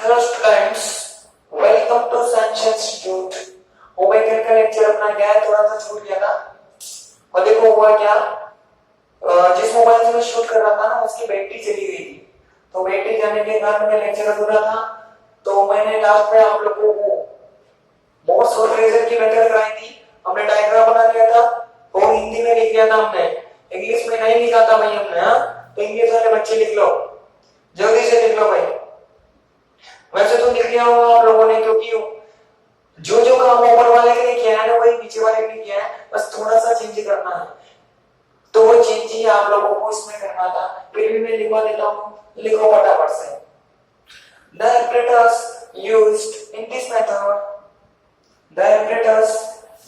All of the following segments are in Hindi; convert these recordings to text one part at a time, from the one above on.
Hello students, welcome to science institute. मैं कल का लेक्चर अपना गया थोड़ा सा छूट गया था। और देखो हुआ क्या, जिस मोबाइल से मैं शूट कर रहा था ना उसकी बैटरी चली गई थी। तो बैटरी जाने के कारण मैं लेक्चर अधूरा था। तो मैंने लास्ट में आप लोगों को मोड्स और फ्रेजर की मेथड कराई थी। हमने डायग्राम बना लिया था और हिंदी में लिख लिया था हमने, इंग्लिश में नहीं लिखा था भाई हमने। तो इंग्लिश वाले बच्चे लिख लो, जल्दी से लिख लो भाई। वैसे तो लिख लिया होगा आप लोगों ने, क्योंकि जो जो काम ऊपर वाले के लिए किया है ना वही नीचे वाले के लिए किया है, बस थोड़ा सा चेंज करना है। तो वो चेंज ही आप लोगों को इसमें करना था। फिर भी मैं लिखवा देता हूँ, लिखो फटाफट से। The apparatus used in this method. The apparatus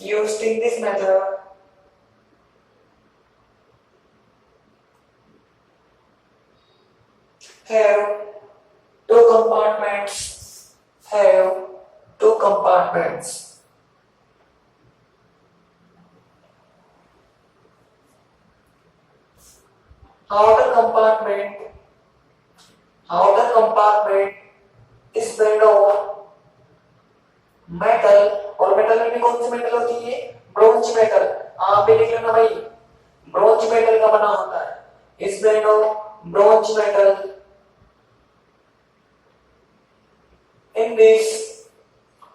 used in this method have two compartments. Have two compartments. Outer compartment is made of metal। और मेटल में भी कौन सी मेटल होती है? Bronze metal. आप भी लिख लेना भाई, ब्रोंज मेटल का बना होता है। Is made of bronze metal. In this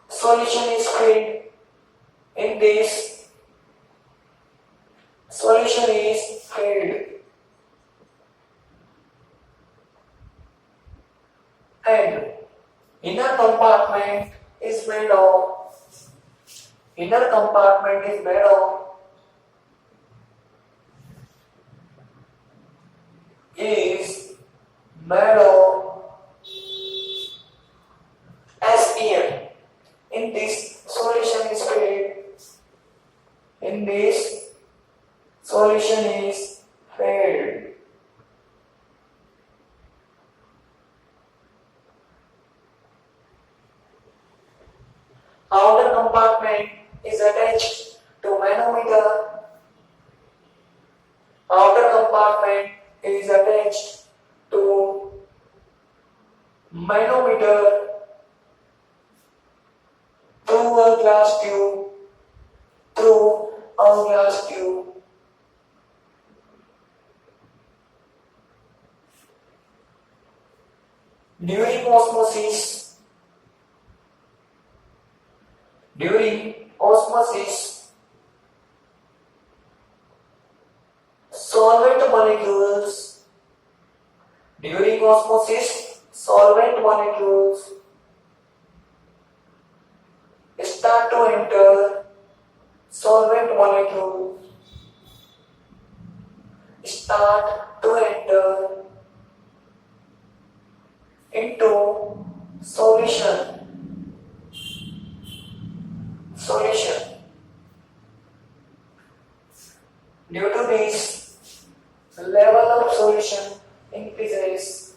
solution is filled. In this solution is filled. And inner compartment is made of SPM. In this solution is filled. In this solution is filled. Outer compartment is attached to manometer. Outer compartment is attached to manometer through a glass tube. During osmosis, solvent molecules start to enter into solution. Due to this, level of solution increases.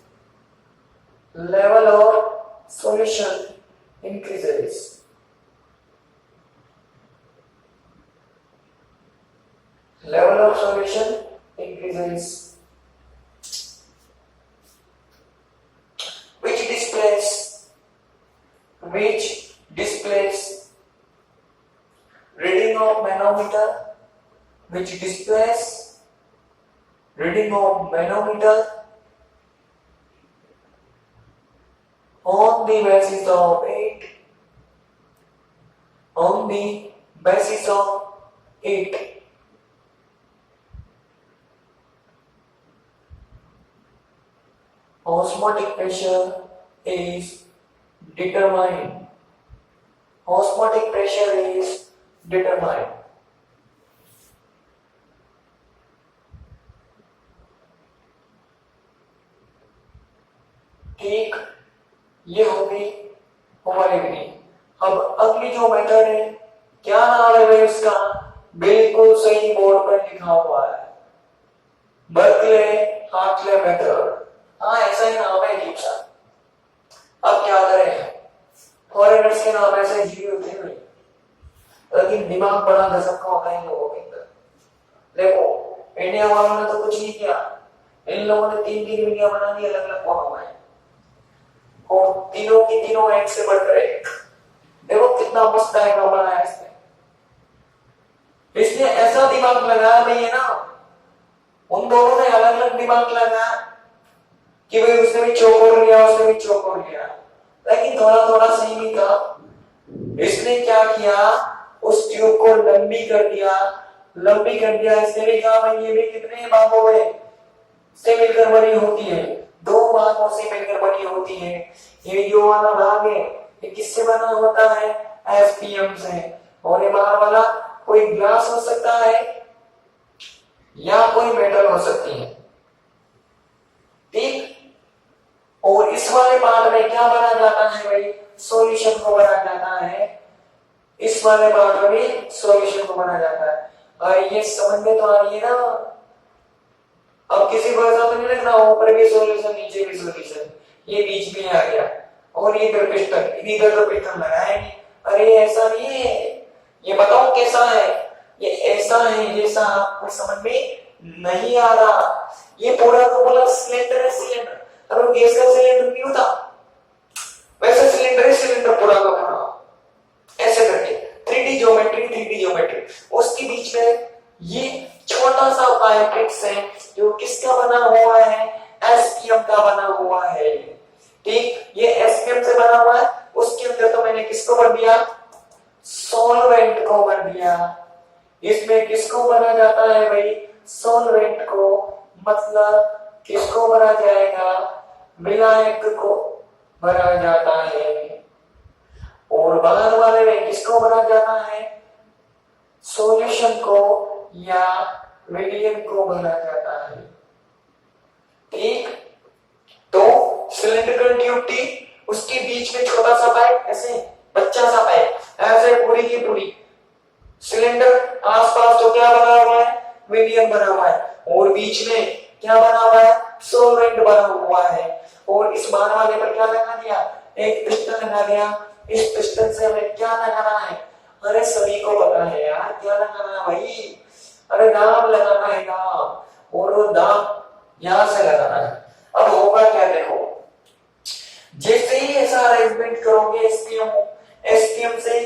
Level of solution increases. Which displays reading of manometer. Which displays reading of manometer on the basis of 8. Osmotic pressure is determined. ठीक, ये होगी हमारी विधि। अब अगली जो मेथड है, क्या नाम है भाई उसका? बिल्कुल सही बोर्ड पर लिखा हुआ है, बर्कले हार्टले मेथड। हाँ, ऐसा ही नाम है अजीब सा। अब क्या करें, फॉरेनर्स के नाम ऐसे अजीब होते हैं, लेकिन दिमाग बड़ा गजब का होता है इन लोगों के अंदर। देखो, इंडिया वालों ने तो कुछ नहीं किया, इन लोगों ने 3 विधियां बना दी अलग अलग फॉर्म में। और तीनों की तीनों एक से बढ़कर एक। देखो कितना मस्त डायग्राम बनाया इसने। इसने ऐसा दिमाग लगाया भाई है ना, उन दोनों ने अलग अलग दिमाग लगाया कि भाई उसने भी चौकोर लिया, उसने भी चौकोर लिया, लेकिन थोड़ा थोड़ा सही नहीं था। इसने क्या किया, उस ट्यूब को लंबी कर दिया, लंबी कर दिया। इसने भी कहा भाई ये भी कितने भागों में से मिलकर बनी होती है, दो भागों से मिलकर बनी होती है। ये जो वाला भाग है ये किससे बना होता है, एसपीएम से। और ये बाहर वाला कोई ग्लास हो सकता है या कोई मेटल हो सकती है, ठीक। और इस वाले पार्ट में क्या बना जाता है भाई, सॉल्यूशन को बना जाता है। इस वाले पार्ट में भी सॉल्यूशन को बना जाता है। और ये समझ में तो आ रही है ना। अब किसी को ऐसा तो नहीं लगना ऊपर भी सॉल्यूशन नीचे भी सॉल्यूशन, ये बीच में आ गया और ये इधर पिस्टन, इधर तो पिस्टन लगाया नहीं। अरे ऐसा नहीं है, ये बताओ कैसा है, ये ऐसा है जैसा आपको समझ में नहीं आ रहा। ये पूरा का पूरा सिलेंडर है, सिलेंडर। अगर गैस का सिलेंडर नहीं होता वैसे सिलेंडर है, सिलेंडर पूरा का पूरा ऐसे करके 3D ज्योमेट्री। उसके बीच में ये छोटा सा पाइपेक्स है जो किसका बना हुआ है, एसपीएम का बना हुआ है, ठीक। ये एसपीएम से बना हुआ है। उसके अंदर तो मैंने किसको भर दिया, सॉल्वेंट को भर दिया। इसमें किसको भरा जाता है भाई, सॉल्वेंट को, मतलब किसको भरा जाएगा, विलायक को भरा जाता है। और बाहर वाले में किसको भरा जाता है, सॉल्यूशन को या विलियन को भरा जाता है, ठीक। तो सिलिंड्रिकल ट्यूब थी, उसके बीच में छोटा सा पाइप, ऐसे बच्चा सा पाइप, ऐसे पूरी की पूरी सिलेंडर। आसपास तो क्या बना हुआ है, विलियन बना हुआ है। और बीच में क्या बना हुआ है, सॉल्वेंट बना हुआ है। और इस बार वाले पर क्या लगा दिया, एक पिस्टन लगा दिया। इस पिस्टन से हमें क्या लगाना है, अरे सभी को पता है यार क्या लगाना है भाई, अरे दाब लगाना है दाब, और वो दाब यहां से लगाना है। अब होगा क्या, देखो जैसे ही ऐसा अरेंजमेंट करोगे एसपीएम से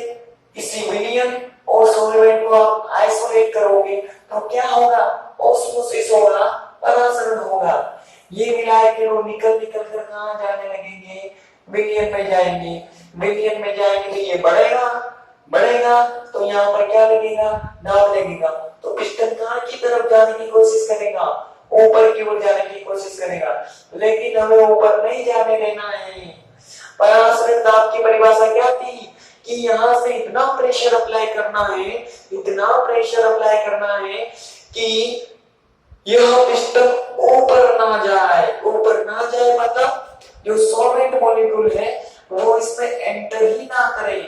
किसी विलियन और सॉल्वेंट को आप आइसोलेट करोगे तो क्या होगा, ऑस्मोसिस होगा, परासरण होगा। ये विलायक के लोग निकल कर कहां जाने लगेंगे, विलियन में जाएंगे। विलियन में जाएंगे तो ये बढ़ेगा तो यहाँ पर क्या लगेगा, दाब लगेगा। तो पिस्टन कहां की तरफ जाने की कोशिश करेगा, ऊपर की ओर जाने की कोशिश करेगा, लेकिन हमें ऊपर नहीं जाने देना है। परासरण दाब की परिभाषा क्या थी कि यहाँ से इतना प्रेशर अप्लाई करना है, इतना प्रेशर अप्लाई करना है कि यह पिस्टन ऊपर ना जाए, मतलब जो सॉल्वेंट मॉलिक्यूल है वो इसमें एंटर ही ना करे।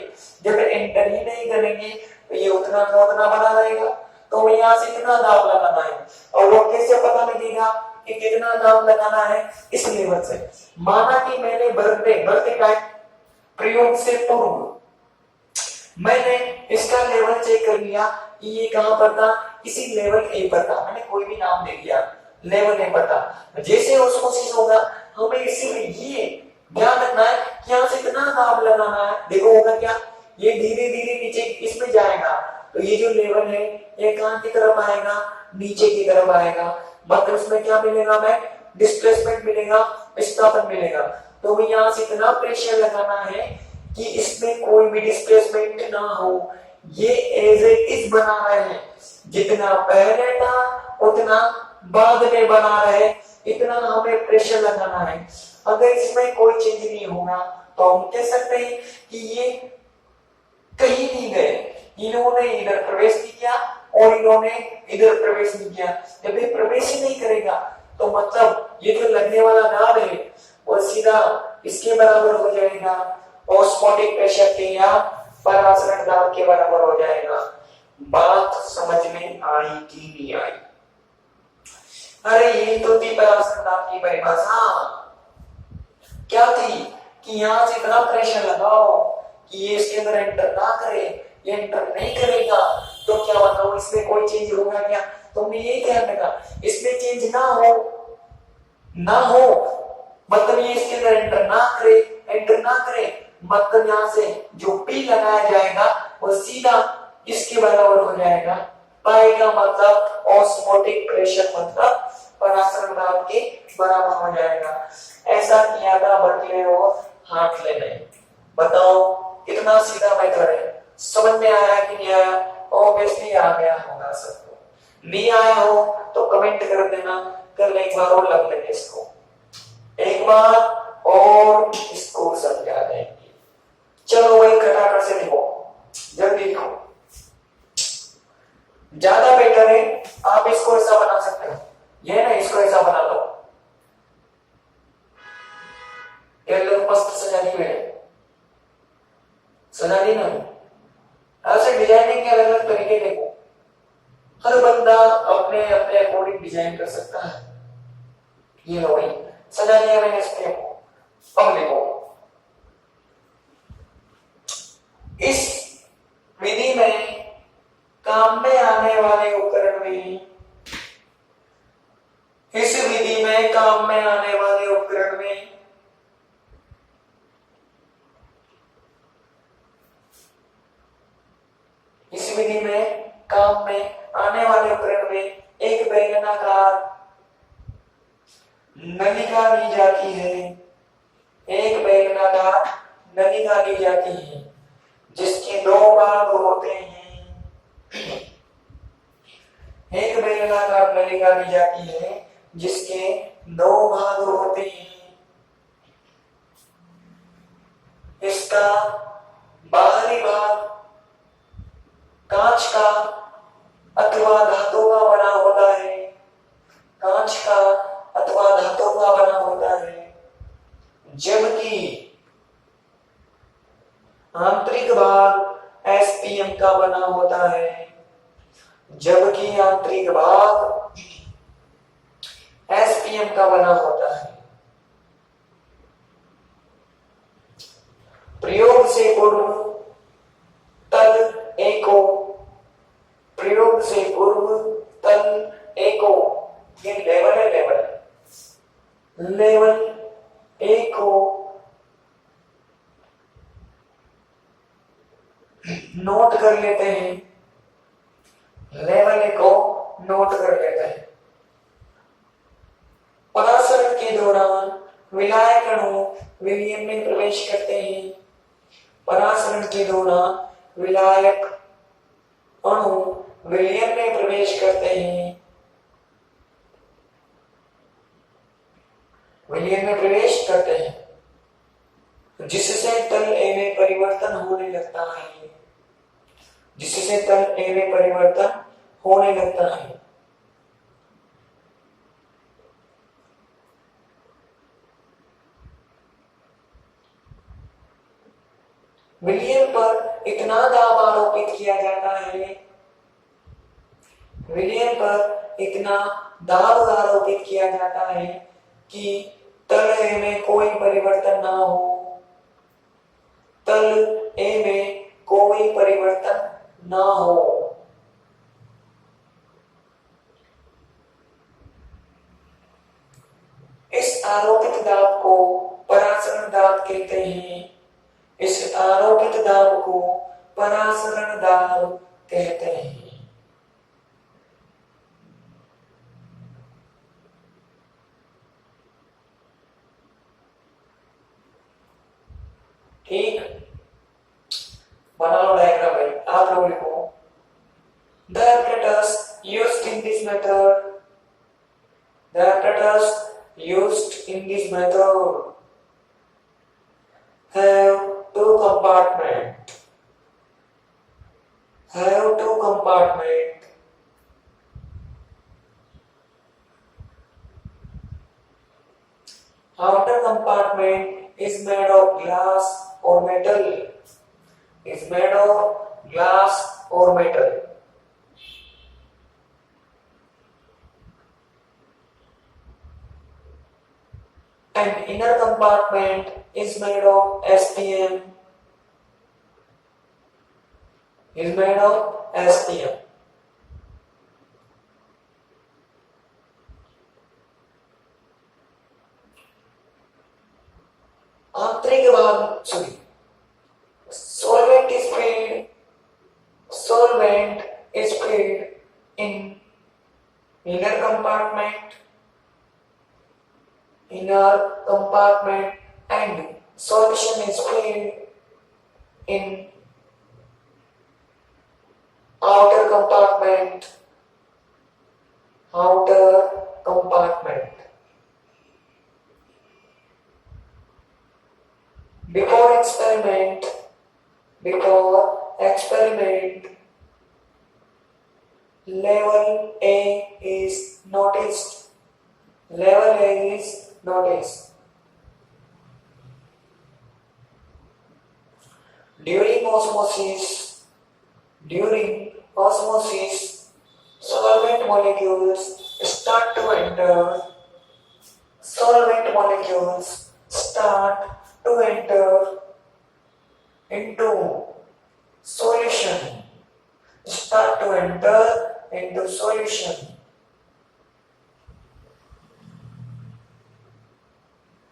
जब एंटर ही नहीं करेंगे तो ये उतना का उतना बना रहेगा। तो हमें यहाँ से कितना दाब लगाना है, और वो कैसे पता लगेगा कि कितना दाब लगाना है, इस लेवल से। माना कि मैंने बढ़ते टाइम प्रयोग से पूर्व मैंने इसका लेवल चेक कर लिया कि ये कहां पर था, किसी लेवल ए पर था, मैंने कोई भी नाम दे दिया, लेवल ए पर था। जैसे ऑस्मोसिस होगा हमें इसीलिए ये ध्यान रखना है कि यहाँ से कितना दाब लगाना है। देखो होगा क्या, ये धीरे धीरे नीचे इसमें जाएगा तो ये जो लेवल है ये कहां की तरफ आएगा, नीचे की तरफ आएगा। मतलब इसमें क्या मिलेगा, हमें डिस्प्लेसमेंट मिलेगा, विस्थापन मिलेगा। तो यहाँ से इतना प्रेशर लगाना है कि इसमें कोई भी डिस्प्लेसमेंट ना हो। ये एज इट इज बना रहे हैं, जितना पहले था उतना बाद में बना रहे, इतना हमें प्रेशर लगाना है। अगर इसमें कोई चेंज नहीं होगा तो हम कह सकते हैं कि ये कहीं नहीं गए, इन्होंने इधर प्रवेश नहीं किया और इन्होंने इधर प्रवेश नहीं किया। जब ये प्रवेश ही नहीं करेगा तो मतलब ये जो लगने वाला दाब है वो सीधा इसके बराबर हो जाएगा, ऑस्मोटिक प्रेशर के या परासरण दाब के बराबर हो जाएगा। बात समझ में आई कि नहीं आई? अरे ये तो थी परासरण दाब की परिभाषा। क्या थी कि यहाँ से इतना प्रेशर लगाओ कि ये इसके अंदर एंटर ना करे, ये एंटर नहीं करेगा तो क्या बताओ इसमें कोई चेंज होगा क्या? तुमने ये ध्यान रखा, इसमें चेंज ना हो मतलब ये इसके अंदर एंटर ना करे एंटर ना करें, मतलब यहाँ से जो P लगाया जाएगा वो सीधा किसके बराबर हो जाएगा, पाई का मतलब ऑस्मोटिक प्रेशर मतलब परासरण दाब के बराबर हो जाएगा। ऐसा किया था बर्कले और हार्टले ने। बताओ कितना सीधा मेथड है, समझ में आया कि नहीं आया? ऑब्वियसली आ गया होगा सबको। नहीं आया हो तो कमेंट कर देना, कल एक बार और लग लेंगे इसको, एक बार और इसको समझा देंगे। चलो वही खटाखट से लिखो, जल्दी लिखो, ज्यादा बेटर है। आप इसको ऐसा बना सकते हो, ये ना इसको ऐसा बना लो, ये लोग मस्त सजा दी मैंने, सजा दी ना। ऐसे डिजाइनिंग के अलग अलग तरीके देखो, हर बंदा अपने अपने अकॉर्डिंग डिजाइन कर सकता है। ये लो भाई सजा दिया मैंने इसके, अब लिखो। इस विधि में काम में आने वाले उपकरण में, इस विधि में काम में आने वाले उपकरण में इस विधि में काम में आने वाले उपकरण में एक बेलनाकार नलिका ली जाती है, एक बेलनाकार नलिका ली जाती है जिसके दो भाग होते हैं। एक बेलनाकार नलिका ली जाती है जिसके दो भाग होते हैं। इसका बाहरी भाग कांच का अथवा धातु का बना होता है, कांच का अथवा धातु का बना होता है, जबकि आंतरिक भाग एसपीएम का बना होता है, जबकि आंतरिक भाग एसपीएम का बना होता है। प्रयोग से पूर्व तल एको, प्रयोग से पूर्व तल एको, ये लेवल है, लेवल एको नोट कर लेते हैं, लेवल एको नोट कर लेते हैं। परासरण के दौरान विलायक अणु विलयन में प्रवेश करते हैं, परासरण के दौरान विलायक अणु विलयन में प्रवेश करते हैं, विलयन में प्रवेश करते हैं जिससे तल ए में परिवर्तन होने लगता है, जिससे तल ए में परिवर्तन होने लगता है। विलयन पर इतना दाब आरोपित किया जाता है, विलयन पर इतना दाब आरोपित किया जाता है कि तल ए में कोई परिवर्तन ना हो, तल ए में कोई परिवर्तन ना हो। इस आरोपित दाब को परासरण दाब कहते हैं, इस आरोपित दाब को परासरण दाब कहते हैं। ठीक, बना लो डायग्राम भाई, आप लोग लिखो। The apparatus used in this method, the apparatus used in this method have two compartment, have two compartment. Outer compartment is made of glass or metal, is made of glass or metal. And inner compartment is made of SPM, is made of SPM. 3 के बाद सुनिए, solvent is filled, solvent is filled in inner compartment and solution is filled in outer compartment. Before experiment, level A is noticed. During osmosis, solvent molecules start to enter into solution.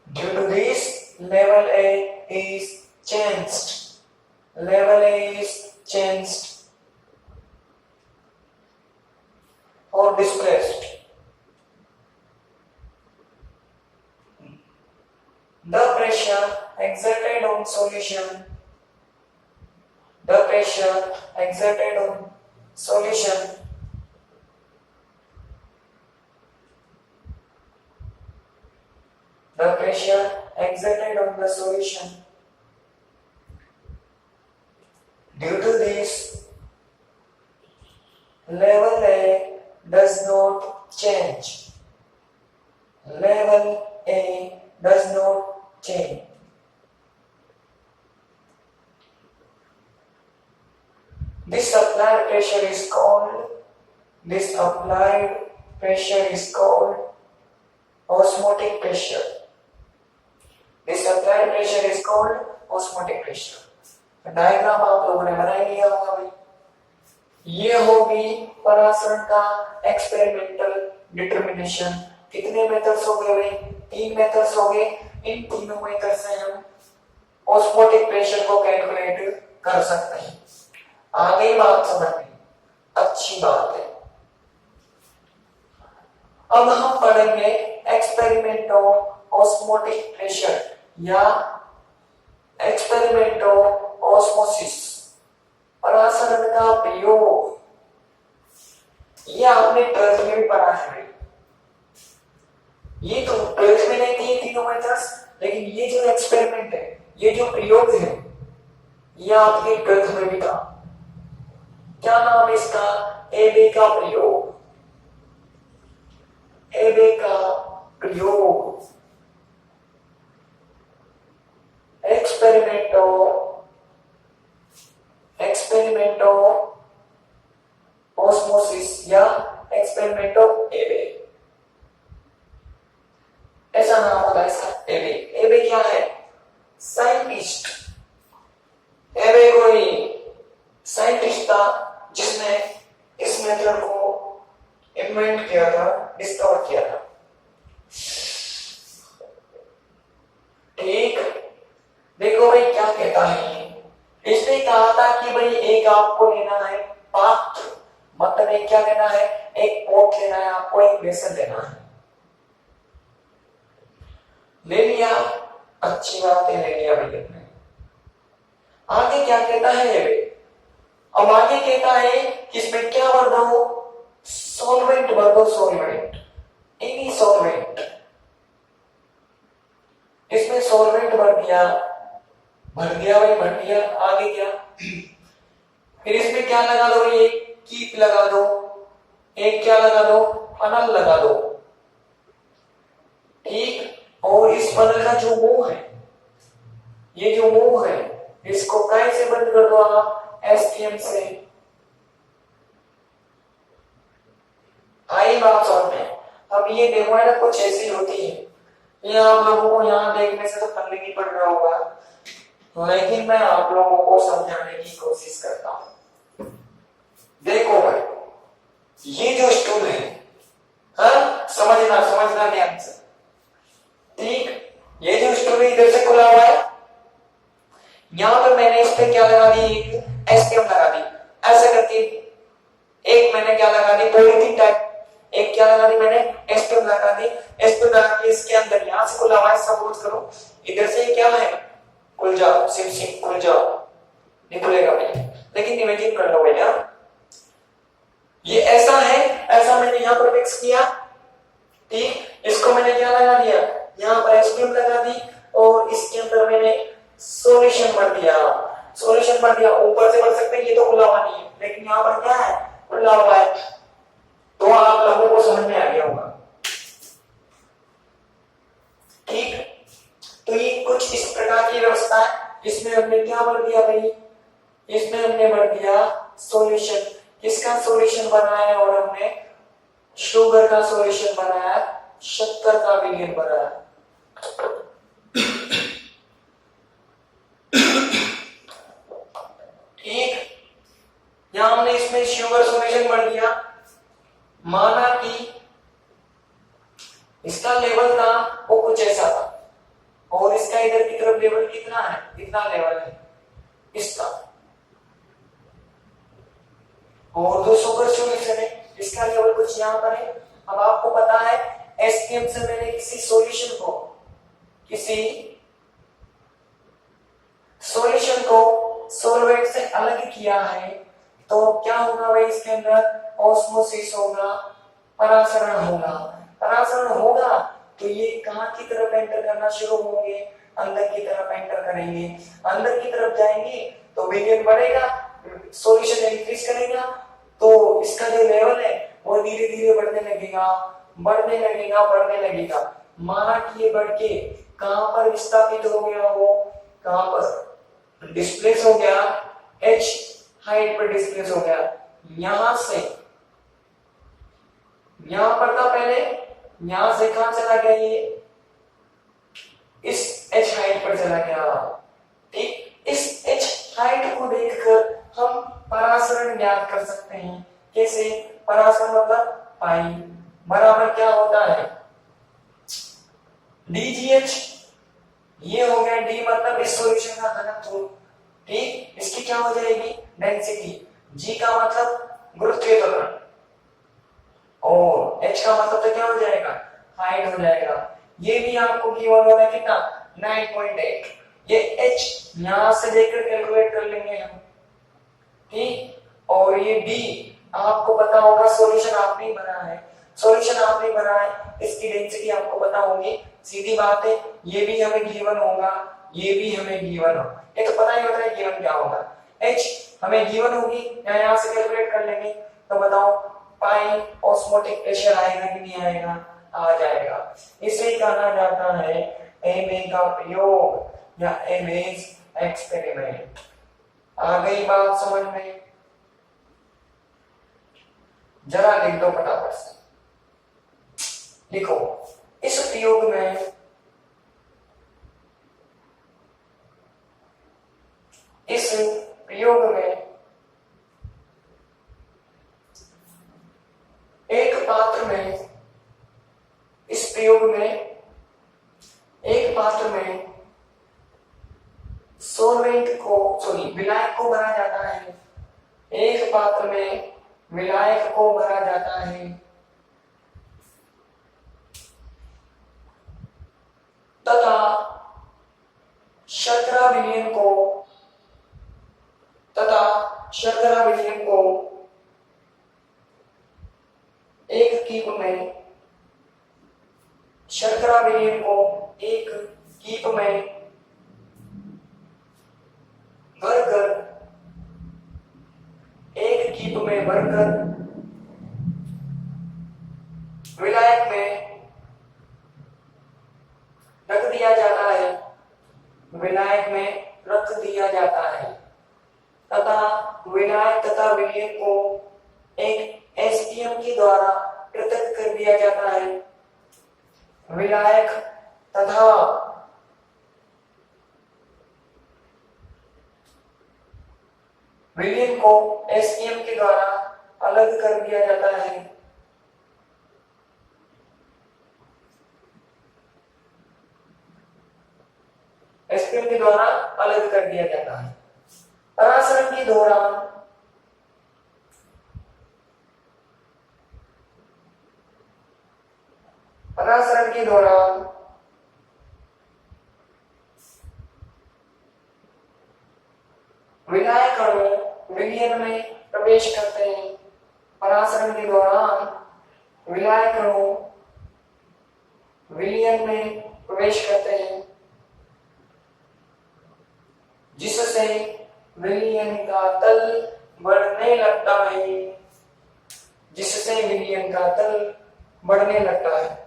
Due to this, level A is changed or displaced. The pressure exerted on solution due to this, level A does not change. This applied pressure is called osmotic pressure. Diagram आप लोगों ने बना लिया होगा भाई। ये होगी परासरण का एक्सपेरिमेंटल डिटरमिनेशन। कितने मेथड्स हो गए भाई? 3 मेथड्स हो गए। इन तीनों मेथड से हम ऑस्मोटिक प्रेशर को कैलकुलेट कर सकते हैं। आ गई बात समझ में? अच्छी बात है। अब हम पढ़ेंगे एक्सपेरिमेंट ऑफ ऑस्मोटिक प्रेशर या एक्सपेरिमेंट ऑफ ऑस्मोसिस, परासरण का प्रयोग। ये आपने 12th में भी पढ़ा है। ये तो 12th में नहीं थी तीनों मेथड्स, लेकिन ये जो एक्सपेरिमेंट है, ये जो प्रयोग है, ये आपके 12th में भी था। क्या नाम है इसका? एबे का प्रयोग। एक्सपेरिमेंट ऑफ ऑस्मोसिस या एक्सपेरिमेंट ऑफ एबे, ऐसा नाम होता है इसका। एबे क्या है? साइंटिस्ट। एबे कोई साइंटिस्ट था जिसने इस मेथड को इन्वेंट किया था, डिस्कवर किया था। ठीक, देखो भाई क्या कहता है। इसने कहा था कि भाई एक आपको लेना है पात्र, मतलब एक क्या लेना है? एक पोट लेना है आपको, एक बेसन लेना है। ले लिया, अच्छी बात है, ले लिया भैया ने। आगे क्या कहता है ये? अब आगे कहता है कि इसमें क्या भर दो? सॉल्वेंट भर दो, एनी सॉल्वेंट। इसमें सॉल्वेंट भर दिया भाई, भर दिया। आगे क्या? फिर इसमें क्या लगा दो? एक कीप लगा दो, एक क्या लगा दो? फनल लगा दो। ठीक, और इस फनल का जो मुंह है, ये जो मुंह है, इसको काय से बंद कर दो आप? एसटीएम से। आई बात समझ में? अब ये देखो ना, कुछ ऐसी होती है। ये आप लोगों को यहाँ देखने से तो करने नहीं पड़ रहा होगा, लेकिन मैं आप लोगों को समझाने की कोशिश करता हूं। देखो भाई, ये जो स्टूल है, हाँ, समझना ध्यान से। ठीक, ये जो स्टूल इधर से खुला हुआ है, पे क्या लगा दी, एक एसटीएम लगा दी, ऐसा करके एक मैंने क्या लगा दी पॉलीथीन टाइप, एक क्या लगा दी मैंने एसटीएम लगा दी। एसटीएम लगा के इसके अंदर यहां से खुला हुआ है, सपोज करो इधर से क्या है, खुल जाओ, सिम सिम खुल जाओ, नहीं खुलेगा भैया, लेकिन इमेजिन कर लो भैया ये ऐसा है, ऐसा मैंने यहां पर फिक्स किया, ठीक, इसको मैंने क्या लगा दिया, यहां पर एसटीएम लगा दी और इसके अंदर मैंने सॉल्यूशन भर दिया, सॉल्यूशन भर दिया। ऊपर से भर सकते हैं, ये तो खुला हुआ नहीं है, लेकिन यहां पर क्या है, खुला हुआ है, तो आप लोगों को समझ में आ गया होगा, ठीक। तो ये कुछ इस प्रकार की व्यवस्था है। इसमें हमने क्या भर दिया भाई, इसमें हमने भर दिया सॉल्यूशन, किसका सॉल्यूशन बनाया, और हमने शुगर का सॉल्यूशन बनाया, शक्कर का विलयन बनाया। ठीक, यहां हमने इसमें शुगर सॉल्यूशन भर दिया, माना कि इसका लेवल था वो कुछ ऐसा था, और इसका इधर की तरफ लेवल कितना है, कितना लेवल है इसका, और जो शुगर सॉल्यूशन है इसका लेवल कुछ यहां पर है। अब आपको पता है एसटीएम से मैंने किसी सॉल्यूशन को, किसी सॉल्यूशन को सॉल्वेंट से अलग किया है, तो क्या होगा भाई, इसके अंदर ऑस्मोसिस होगा, परासरण होगा, परासरण होगा तो ये कहां की तरफ एंटर करना शुरू होंगे, अंदर की तरफ एंटर करेंगे, अंदर की तरफ जाएंगे तो विलयन बढ़ेगा, सॉल्यूशन इंक्रीज करेगा, तो इसका जो लेवल है वो धीरे धीरे बढ़ने लगेगा, बढ़ने लगेगा, बढ़ने लगेगा। माना कि ये बढ़ के कहां पर विस्थापित हो गया, हो कहां पर डिस्प्लेस हो गया, h हाइट पर डिस्प्लेस हो गया, यहां से यहां पर था पहले, यहां से कहां चला गया, ये इस h हाइट पर चला गया, ठीक। इस h हाइट को देखकर हम परासरण ज्ञात कर सकते हैं, कैसे, परासरण मतलब पाई बराबर क्या होता है, DGH, ये हो गया D मतलब इस सॉल्यूशन का घनत्व, ठीक, इसकी क्या हो जाएगी डेंसिटी, G का मतलब गुरुत्वीय त्वरण, और H का मतलब तो क्या हो जाएगा, हाइट हो जाएगा। ये भी आपको गिवन हो रहा है कितना, 9.8, ये H यहां से लेकर कैलकुलेट कर लेंगे हम, ठीक। और ये D आपको पता होगा, सॉल्यूशन आपने बना है, सॉल्यूशन आपने बना है, इसकी डेंसिटी आपको पता होगी, सीधी बात है, ये भी हमें गिवन होगा, ये भी हमें गिवन होगा, ये तो पता ही होता है गिवन क्या होगा, H हमें गिवन होगी, यहां से कैलकुलेट कर लेंगे, तो बताओ पाई ऑस्मोटिक प्रेशर आएगा कि नहीं आएगा, आ जाएगा। इसे कहा जाता है एमए का प्रयोग या एमएज एक्सपेरिमेंट। आ गई बात समझ में, जरा लिख दो फटाफट से, लिखो, इस प्रयोग में एक पात्र में, इस प्रयोग में एक पात्र में सॉल्वेंट को, सॉरी विलायक को भरा जाता है, एक पात्र में विलायक को भरा जाता है तथा शर्करा विलयन को एक कीप में, शर्करा विलयन को एक कीप में भरकर, एक कीप में भरकर विलायक में रख दिया जाता है, विलायक में रख दिया जाता है तथा विलायक तथा विलयन को एक एसटीएम के द्वारा पृथक कर दिया जाता है, विलायक तथा विलयन को एसटीएम के द्वारा अलग कर दिया जाता है, एसटीएम के द्वारा अलग कर दिया जाता है। परासरण के दौरान विलायक अणु विलयन में प्रवेश करते हैं। परासरण के दौरान विलायक अणु विलयन में प्रवेश करते हैं, जिससे विलयन का तल बढ़ने लगता है। जिससे विलयन का तल बढ़ने लगता है।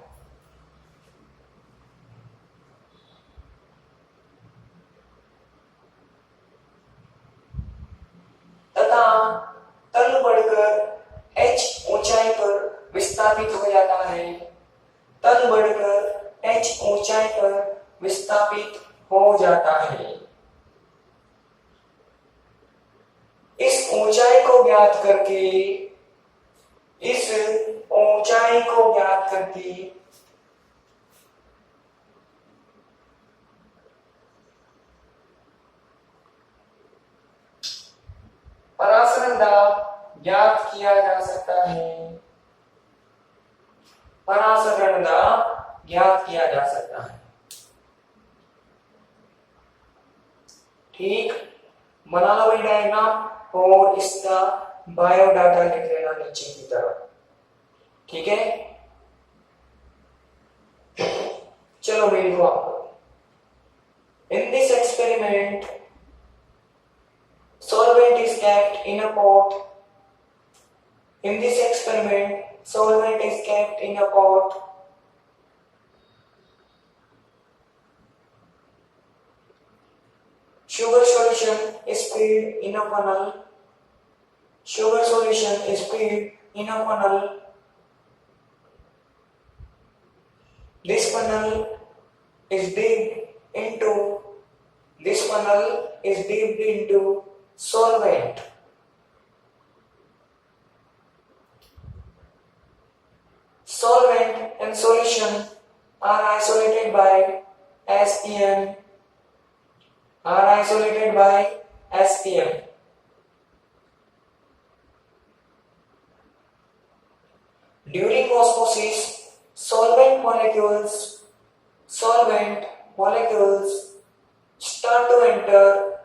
तथा तल बढ़कर h ऊंचाई पर विस्थापित हो जाता है। तल बढ़कर h ऊंचाई पर विस्थापित हो जाता है। इस ऊंचाई को ज्ञात करके परासरण दाब ज्ञात किया जा सकता है। परासरण दाब ज्ञात किया जा सकता है। ठीक, बना लो भाई डायग्राम और इसका बायोडाटा लिख लेना नीचे की तरफ। ठीक है, चलो मेरे को आपको in this experiment solvent is kept in a pot. In this experiment, solvent is kept in a pot. Sugar solution is filled in a funnel. Sugar solution is filled in a funnel. This funnel is dipped into solvent. Solvent and solution are isolated by SPM. During osmosis, solvent molecules start to enter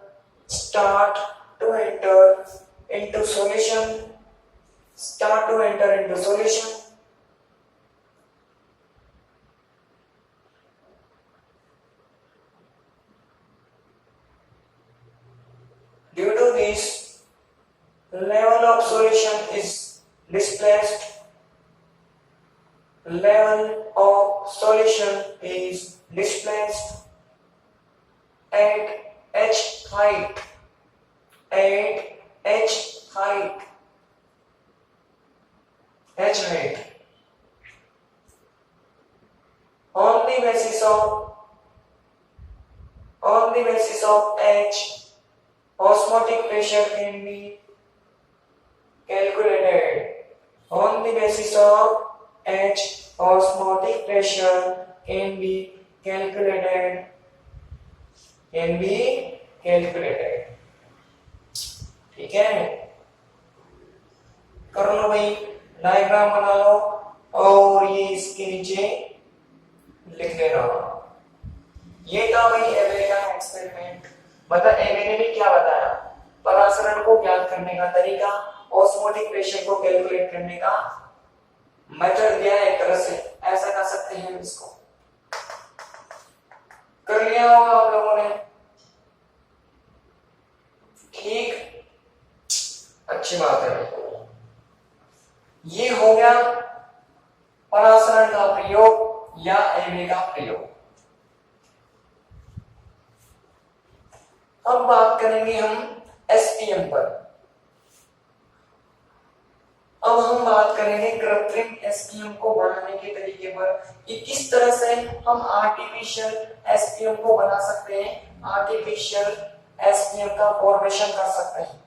into solution. Due to this, level of solution is displaced. At h height. On the basis of h, osmotic pressure can be calculated. On the basis of h, osmotic pressure can be calculated. ठीक है, कर लो भाई, डायग्राम बना लो और ये इसके नीचे लिख लेना। ये था भाई एवे का एक्सपेरिमेंट। मतलब एवे ने भी क्या बताया, परासरण को ज्ञात करने का तरीका, ऑस्मोटिक प्रेशर को कैलकुलेट करने का मेथड दिया है। एक तरह से ऐसा कर सकते हैं, इसको कर लिया होगा आप लोगों ने। ठीक, अच्छी बात है। ये हो गया परासरण का प्रयोग या एवे का प्रयोग। अब बात करेंगे हम एसपीएम पर। अब हम बात करेंगे कृत्रिम एसपीएम को बनाने के तरीके पर कि किस तरह से हम आर्टिफिशियल एसपीएम को बना सकते हैं, आर्टिफिशियल एसपीएम का फॉर्मेशन कर सकते हैं।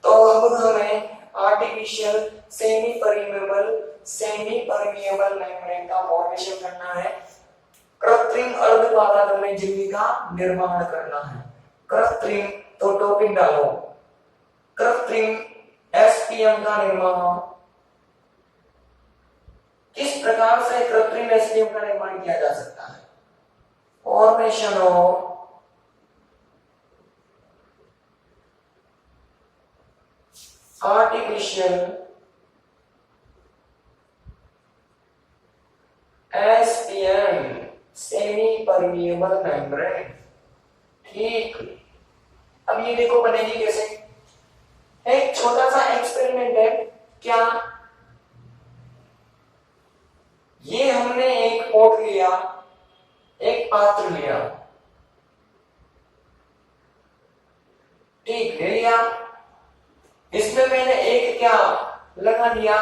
तो अब हमें आर्टिफिशियल सेमी परमिएबल मेम्ब्रेन का फॉर्मेशन करना है। कृत्रिम अर्धपारगम्य झिल्ली का निर्माण करना है। कृत्रिम, तो टॉपिक डालो, कृत्रिम एसपीएम का निर्माण। किस प्रकार से कृत्रिम एसपीएम का निर्माण किया जा सकता है? Formation of artificial SPM semi permeable membrane. ठीक, अब ये देखो बनेगी कैसे। एक छोटा सा एक्सपेरिमेंट है। क्या ये हमने एक पॉट लिया, एक पात्र लिया, ठीक ले लिया, इसमें मैंने एक क्या लगा दिया,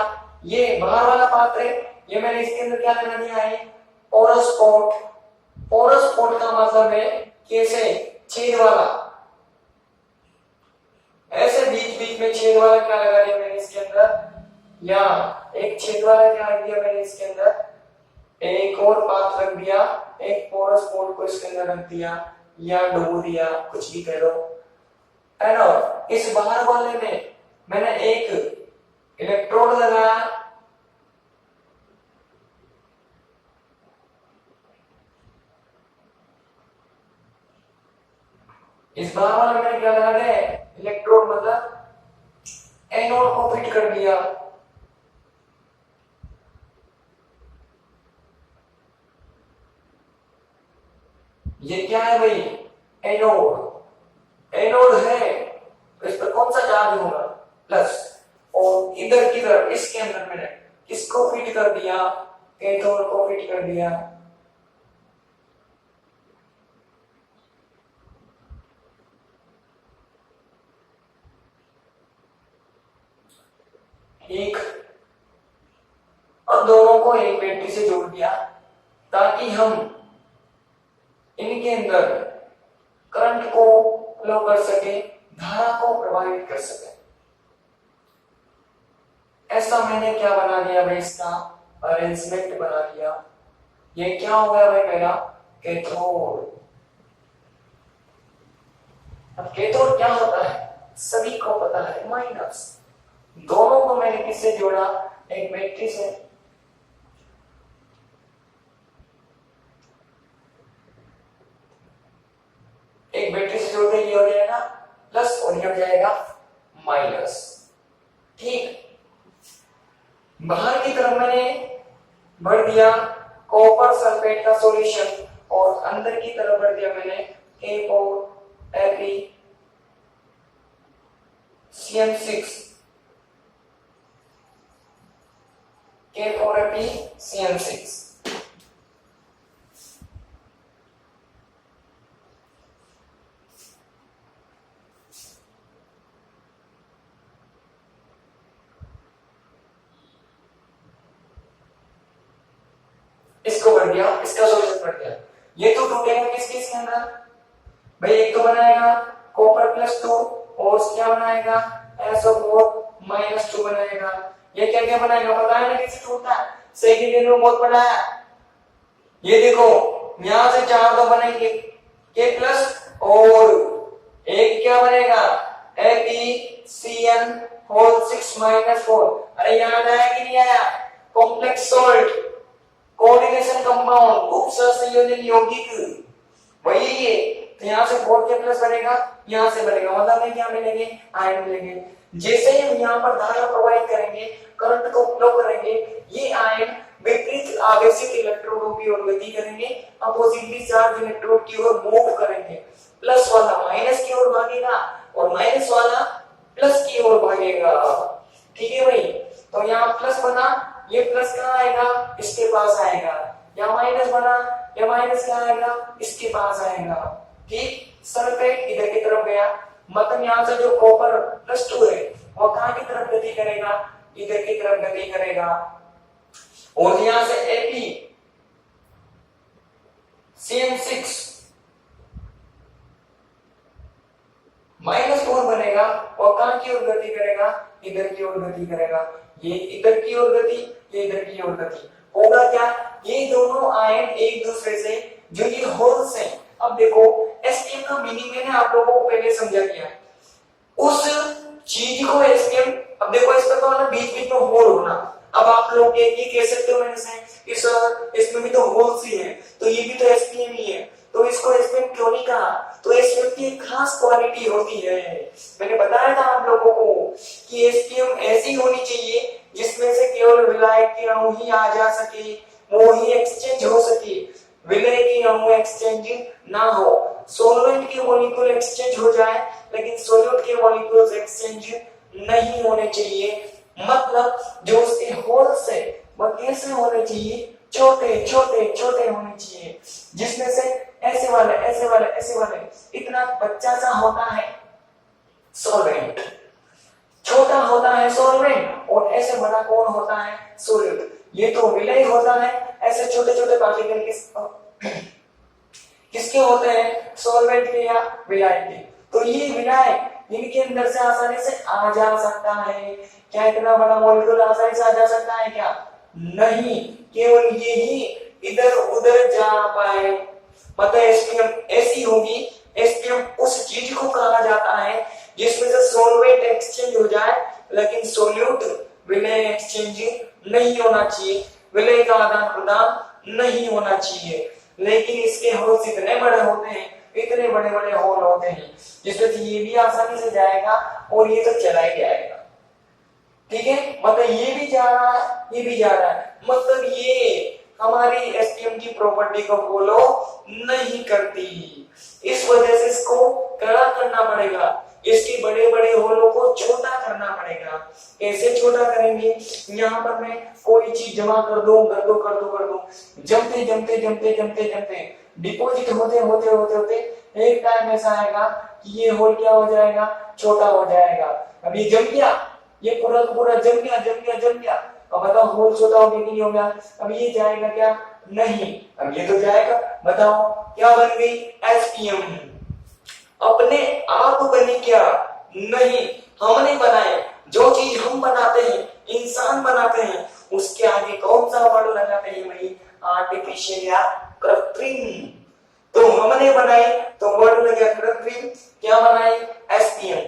ये बाहर वाला पात्र है, ये मैंने इसके अंदर क्या लगा दिया है, पोरस पॉट। पोरस पॉट का मतलब है कैसे, छेद वाला, ऐसे बीच बीच में छेद वाला क्या लगा दिया मैंने इसके अंदर, या एक छेद वाला क्या रख दिया मैंने इसके अंदर, एक और पात्र रख दिया, एक पोरस पॉट को इसके अंदर रख दिया या डुबो दिया, कुछ भी कह लो, है ना। इस बाहर वाले में मैंने एक इलेक्ट्रोड लगाया, इस बाहर वाले में क्या लगा दिया, इलेक्ट्रोड मतलब एनोड को फिट कर दिया। ये क्या है भाई, एनोड। एनोड है तो इस पर कौन सा चार्ज होगा, प्लस। और इधर की तरफ इसके अंदर मैंने किसको फिट कर दिया, कैथोड को फिट कर दिया। ठीक, अब दोनों को एक बैटरी से जोड़ दिया ताकि हम इनके अंदर करंट को फ्लो कर सके, धारा को प्रभावित कर सके। ऐसा मैंने क्या बना दिया भाई, इसका अरेंजमेंट बना दिया। ये क्या हो गया भाई मेरा, कैथोड। अब कैथोड क्या होता है सभी को पता है, माइनस। दोनों को मैंने किससे जोड़ा, एक बैटरी से। एक बैटरी से जोड़ते ये हो जाएगा प्लस और ये हो जाएगा माइनस। ठीक, बाहर की तरफ मैंने भर दिया कॉपर सल्फेट का सॉल्यूशन और अंदर की तरफ भर दिया मैंने K4Fe CN6। इसको भर दिया, इसका सॉल्यूशन भर दिया। ये तो टूटेगा किस किस के अंदर भाई, एक तो बनाएगा कॉपर +2 और क्या बनाएगा SO4 -2 बनाएगा। ये क्या क्या बनाएगा पता है ना, कैसे टूटता है, सही के लिए बहुत बनाया। ये देखो यहां से 4 तो बनेंगे K प्लस और एक क्या बनेगा FeCN6 -4। अरे याद आया कि नहीं आया, कॉम्प्लेक्स सॉल्ट, कोऑर्डिनेशन कंपाउंड, उप सहसंयोजन यौगिक, वही ये। तो यहाँ से 4K प्लस बनेगा, यहाँ से बनेगा, मतलब में क्या मिलेंगे, आयन मिलेंगे। जैसे ही हम यहाँ पर धारा प्रवाहित करेंगे, करंट को फ्लो करेंगे, ये आयन विपरीत आवेशित इलेक्ट्रोडों की ओर गति करेंगे, अपोजिटली चार्ज इलेक्ट्रोड की ओर मूव करेंगे। प्लस वाला माइनस की ओर भागेगा और माइनस वाला प्लस की ओर भागेगा। ठीक है भाई, तो यहाँ प्लस बना, ये प्लस कहाँ आएगा, इसके पास आएगा। या माइनस बना, या माइनस क्या आएगा, इसके पास आएगा। ठीक, सल्फेट इधर की तरफ गया, मतलब यहाँ से जो कॉपर +2 है वो कहाँ की तरफ गति करेगा, इधर की तरफ गति करेगा। और यहाँ से FeCN6 -4 बनेगा और कहाँ की ओर गति करेगा, इधर की ओर गति करेगा। ये इधर की ओर गति, ये इधर की ओर गति। होगा क्या, ये दोनों आयन एक दूसरे से जो ये होल्स हैं। अब देखो एसटीएम का मीनिंग मैंने आप लोगों को पहले समझा दिया, उस चीज को एसपीएम, अब देखो इसमें तो ना बीच बीच में होल होना, अब आप लोग ये कह सकते हो मैंने से इसमें भी तो होल्स ही है, तो ये भी तो एसपीएम ही है, तो इसको एसपीएम क्यों नहीं कहा? तो एसपीएम की एक खास क्वालिटी होती है, मैंने बताया था आप लोगों को कि एसपीएम ऐसी होनी चाहिए जिसमें से केवल विलायक के अणु ही आ जा सके, वो ही एक्सचेंज हो सके, विलय के अणु एक्सचेंज ना हो। सॉल्वेंट के मॉलिक्यूल एक्सचेंज हो जाए लेकिन सॉल्यूट के मॉलिक्यूल्स एक्सचेंज नहीं होने चाहिए, मतलब जो उसके होल्स है वो कैसे होने चाहिए, छोटे छोटे छोटे होने चाहिए, जिसमें से ऐसे वाले ऐसे वाले ऐसे वाले इतना बच्चा सा होता है सॉल्वेंट, छोटा होता है सॉल्वेंट, और ऐसे बड़ा कौन होता है सॉल्यूट, ये तो विलय होता है। ऐसे छोटे छोटे पार्टिकल किसके होते हैं, सॉल्वेंट के या विलायक के, तो ये विलायक इनके अंदर से आसानी से आ जा सकता है क्या? इतना बड़ा मॉलिक्यूल आसानी से आ जा सकता है क्या? नहीं, केवल ये ही इधर उधर जा पाए, मतलब एसपीएम ऐसी होगी, एसपीएम उस चीज को कहा जाता है जिसमें से सॉल्वेंट एक्सचेंज हो जाए लेकिन सॉल्यूट विलय एक्सचेंज नहीं होना चाहिए, विलय का आदान प्रदान नहीं होना चाहिए, लेकिन इसके होल्स इतने बड़े होते हैं, इतने बड़े बड़े होल होते हैं जिसमें से ये भी आसानी से जाएगा और ये तो चला ही जाएगा, ठीक है, मतलब ये भी जा रहा है ये भी जा रहा है, मतलब ये हमारी एसपीएम की प्रॉपर्टी को फॉलो नहीं करती, इस वजह से इसको कड़ा करना पड़ेगा, इसके बड़े बड़े होलों को छोटा करना पड़ेगा। कैसे छोटा करेंगे? यहाँ पर मैं कोई चीज जमा कर दूं कर दो कर दो कर दो, जमते जमते जमते जमते जमते डिपॉजिट होते होते होते होते एक टाइम ऐसा आएगा कि ये होल क्या हो जाएगा, छोटा हो जाएगा। अब ये जम गया, ये पूरा पूरा जम गया जम गया जम गया, अब बताओ होल छोटा हो गया कि नहीं हो गया? अब ये जाएगा क्या? नहीं, अब ये तो जाएगा, बताओ क्या बन गई? एसपीएम। अपने आप बनी क्या? नहीं, हमने बनाए, जो चीज हम बनाते हैं, इंसान बनाते हैं, उसके आगे कौन सा वर्ड लगाते हैं भाई? आर्टिफिशियल या कृत्रिम। तो हमने बनाए तो वर्ड लग गया कृत्रिम, क्या बनाए? एसपीएम,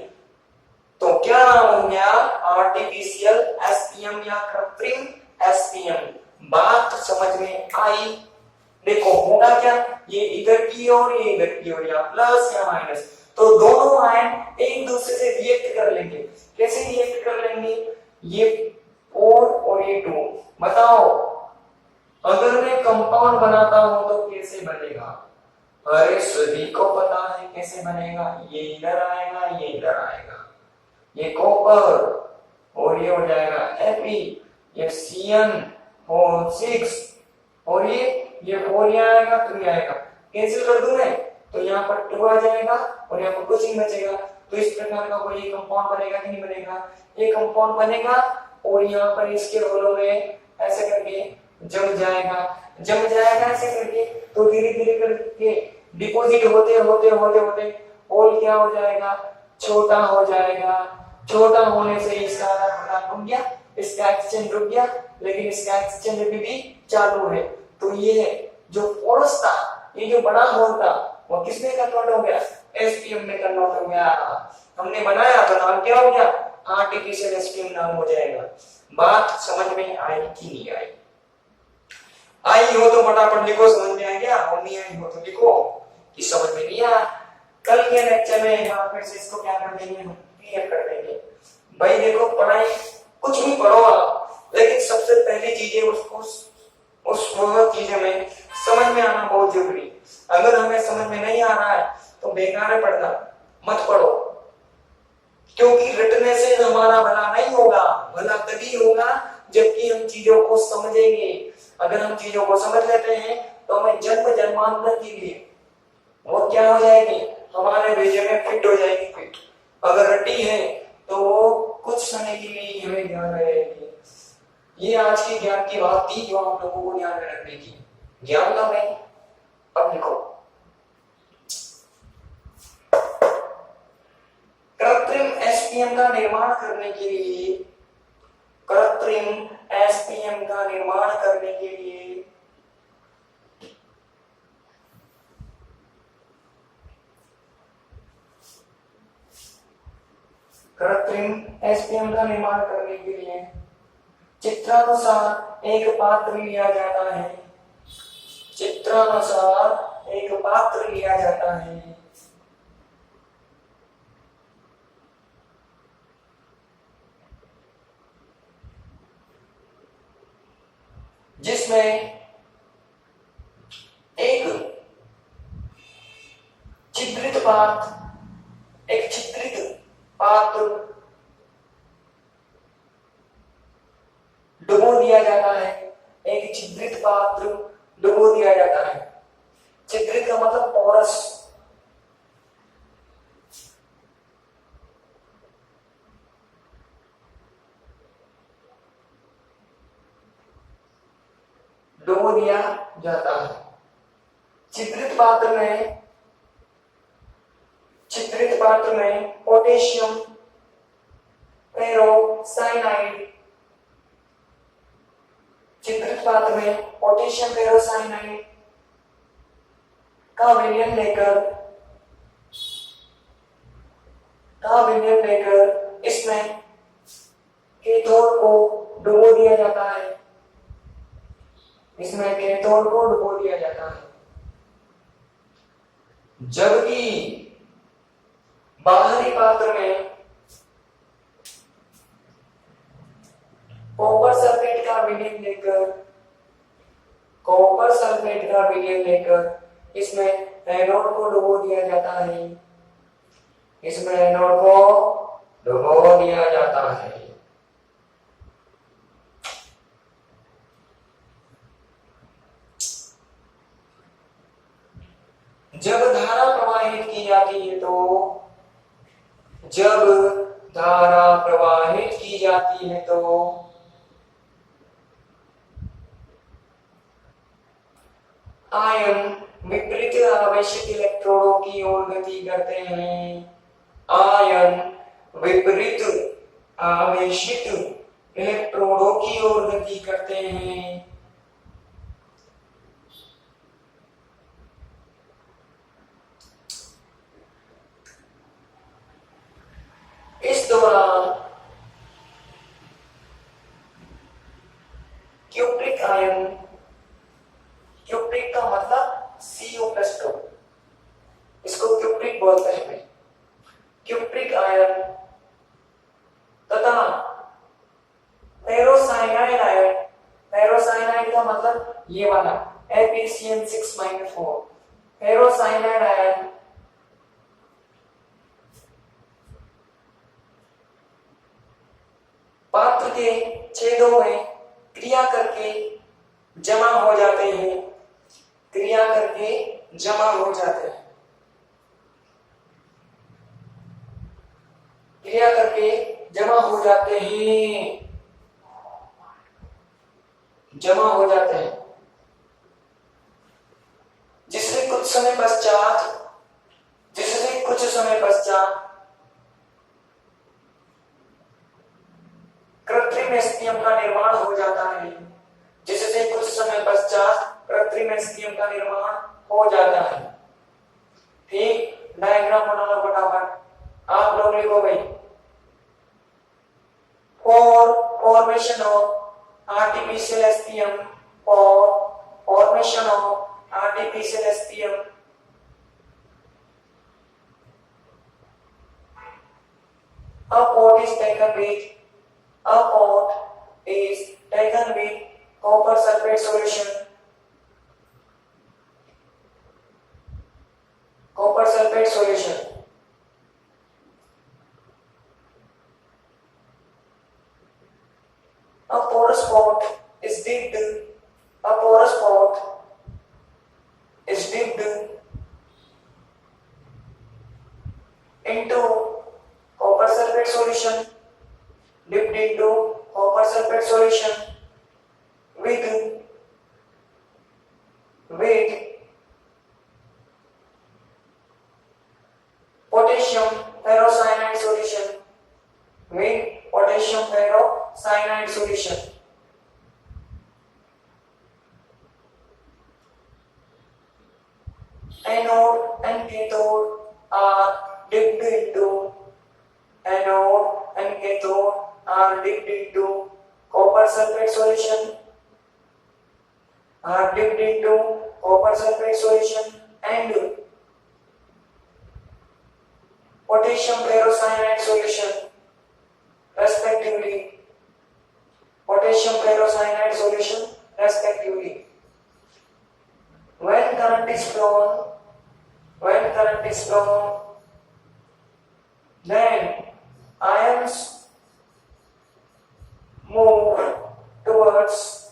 तो क्या नाम हो गया? आर्टिफिशियल एसपीएम या कृत्रिम एसपीएम। बात समझ में आई? देखो होगा क्या, ये इधर की ओर ये इधर की ओर, या प्लस या माइनस, तो दोनों आयन एक दूसरे से रिएक्ट कर लेंगे। कैसे रिएक्ट कर लेंगे? ये 4 और ये 2, बताओ अगर मैं कंपाउंड बनाता हूं तो कैसे बनेगा? अरे सभी को पता है कैसे बनेगा, ये इधर आएगा ये इधर आएगा, ये कॉपर और ये हो जाएगा Fe, ये CN6 और ये 4 यहाँ आएगा तो ये आएगा, कैंसिल कर दूं मैं तो यहाँ पर 2 आ जाएगा और यहाँ पर कुछ नहीं बचेगा, तो इस प्रकार का कोई कंपाउंड बनेगा कि नहीं बनेगा? ये कंपाउंड बनेगा और यहाँ पर इसके रोलों में ऐसे करके जम जाएगा ऐसे करके, तो धीरे धीरे करके डिपॉजिट होते होते होते होते होल क्या हो जाएगा? छोटा हो जाएगा। छोटा होने से इसका आदान प्रदान रुक गया, इसका एक्सचेंज रुक गया, लेकिन इसका एक्सचेंज अभी भी चालू है। तो ये जो पोरस था, ये जो बड़ा होल था, वो किसमें कन्वर्ट हो गया? एसपीएम में कन्वर्ट हो गया। हमने बनाया तो नाम क्या हो गया? आर्टिफिशियल एसपीएम नाम हो जाएगा। बात समझ में आई कि नहीं आई? आई हो तो फटाफट लिखो, समझ में आ गया, और नहीं आई हो तो लिखो कि समझ में नहीं आया। कल के लेक्चर में यहाँ फिर से इसको क्या कर देंगे? हम क्लियर कर देंगे। भाई देखो, पढ़ाई कुछ भी पढ़ो आप, लेकिन सबसे पहली चीजें उस चीजें में समझ में आना बहुत जरूरी। अगर हमें समझ में नहीं आ रहा है तो बेकार है पढ़ना, मत पढ़ो, क्योंकि रटने से हमारा भला नहीं होगा। भला तभी होगा जबकि हम चीजों को समझेंगे। अगर हम चीजों को समझ लेते हैं तो हमें जन्म जन्मांतर के लिए वो क्या हो जाएगी? हमारे भेजे में फिट हो जाएगी, फिट। अगर रटी है तो वो कुछ समय के लिए हमें ध्यान रहेगी। ये आज की ज्ञान की बात थी जो आप लोगों को ध्यान में रखने की। ज्ञान का नहीं, अब लिखो। कृत्रिम एसपीएम का निर्माण करने के लिए, कृत्रिम एसपीएम का निर्माण करने के लिए कृत्रिम एसपीएम का निर्माण करने के लिए चित्रानुसार एक पात्र लिया जाता है। चित्रानुसार एक पात्र लिया जाता है। जिसमें एक छिद्रित पात्र डुबो दिया जाता है। एक छिद्रित पात्र डुबो दिया जाता है। छिद्रित का मतलब पोरस। डुबो दिया जाता है। छिद्रित पात्र में पोटेशियम पेरोसाइनाइड छिद्रित पात्र में पोटेशियम पेरोसाइनाइड का विलयन लेकर इसमें कैथोड को डुबो दिया जाता है। इसमें कैथोड को डुबो दिया जाता है। जबकि बाहरी पात्र में कॉपर सल्फेट का विलयन लेकर इसमें एनोड को डुबो दिया जाता है। इसमें एनोड को डुबो दिया जाता है। जब धारा प्रवाहित की जाती है तो आयन विपरीत आवेशित इलेक्ट्रोडों की ओर गति करते हैं। आयन विपरीत आवेशित इलेक्ट्रोडों की ओर गति करते हैं। इस दौरान क्यूप्रिक आयन, क्यूप्रिक का मतलब CO+2, इसको क्यूप्रिक बोलते हैं। क्यूप्रिक आयन तथा फेरोसाइनाइड का मतलब ये वाला FeCN6-4 फेरोसाइनाइड आयन पात्र के छेदों में क्रिया करके जमा हो जाते हैं। जिससे कुछ समय पश्चात कृत्रिम एसपीएम का निर्माण हो जाता है। ठीक, डायग्राम बना लो फटाफट। आप लोग लिखो भाई। formation of artificial SPM a pot is taken with copper sulfate solution. A porous pot is dipped into copper sulfate solution with potassium ferrocyanide solution. Anode and cathode are dipped into anode and cathode are dipped into copper sulfate solution, and potassium ferrocyanide solution respectively. When current is flown, then ions move towards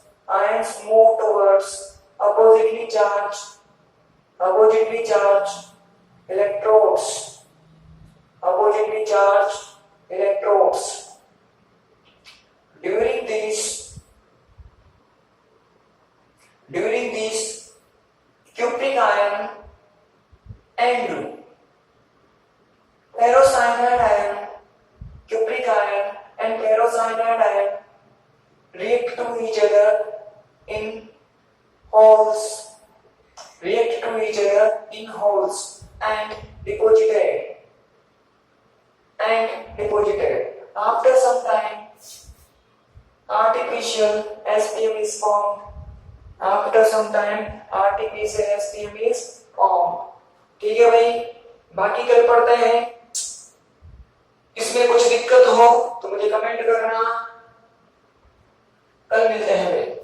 oppositely charged electrodes. During these cupric ion and ferrocyanide ion react to each other in holes and deposited. After some time, artificial SPM is formed. ठीक है भाई, बाकी कल पढ़ते हैं। इसमें कुछ दिक्कत हो तो मुझे कमेंट करना। कल मिलते हैं भाई।